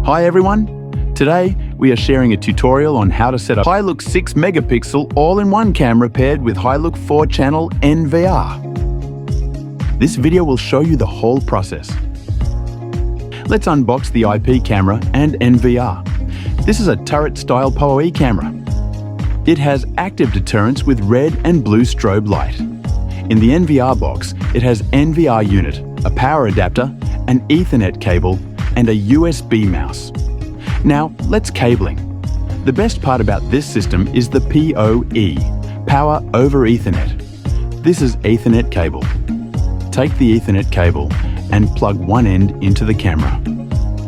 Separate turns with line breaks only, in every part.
Hi everyone! Today we are sharing a tutorial on how to set up Hilook 6 megapixel all-in-one camera paired with Hilook 4-channel NVR. This video will show you the whole process. Let's unbox the IP camera and NVR. This is a turret-style PoE camera. It has active deterrence with red and blue strobe light. In the NVR box, it has NVR unit, a power adapter, an Ethernet cable, and a USB mouse. Now, let's cabling. The best part about this system is the PoE, Power over Ethernet. This is Ethernet cable. Take the Ethernet cable and plug one end into the camera.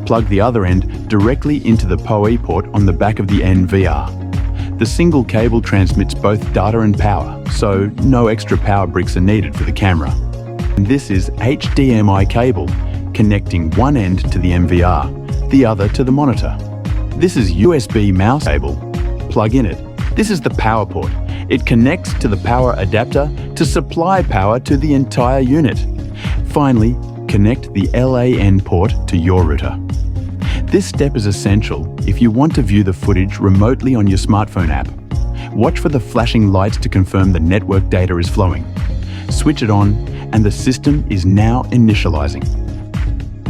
Plug the other end directly into the PoE port on the back of the NVR. The single cable transmits both data and power, so no extra power bricks are needed for the camera. And this is HDMI cable, connecting one end to the NVR, the other to the monitor. This is USB mouse cable. Plug in it. This is the power port. It connects to the power adapter to supply power to the entire unit. Finally, connect the LAN port to your router. This step is essential if you want to view the footage remotely on your smartphone app. Watch for the flashing lights to confirm the network data is flowing. Switch it on, and the system is now initializing.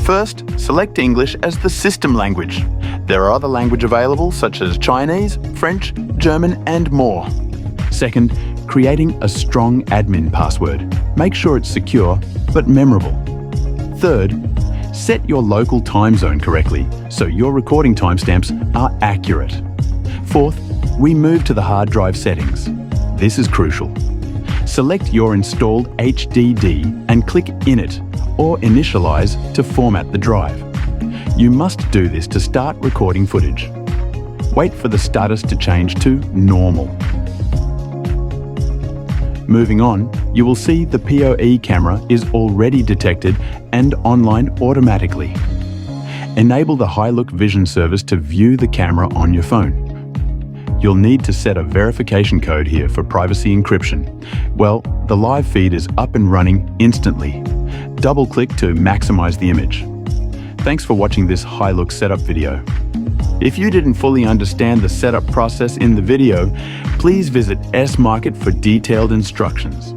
First, select English as the system language. There are other languages available such as Chinese, French, German, and more. Second, creating a strong admin password. Make sure it's secure but memorable. Third, set your local time zone correctly so your recording timestamps are accurate. Fourth, we move to the hard drive settings. This is crucial. Select your installed HDD and click Init or Initialize to format the drive. You must do this to start recording footage. Wait for the status to change to Normal. Moving on, you will see the PoE camera is already detected and online automatically. Enable the Hilook Vision service to view the camera on your phone. You'll need to set a verification code here for privacy encryption. Well, the live feed is up and running instantly. Double-click to maximize the image. Thanks for watching this Hilook setup video. If you didn't fully understand the setup process in the video, please visit S-Market for detailed instructions.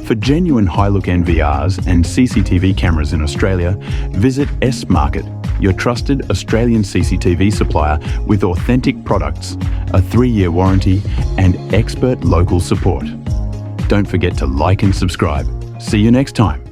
For genuine Hilook NVRs and CCTV cameras in Australia, visit S-Market, your trusted Australian CCTV supplier with authentic products, a 3-year warranty, and expert local support. Don't forget to like and subscribe. See you next time.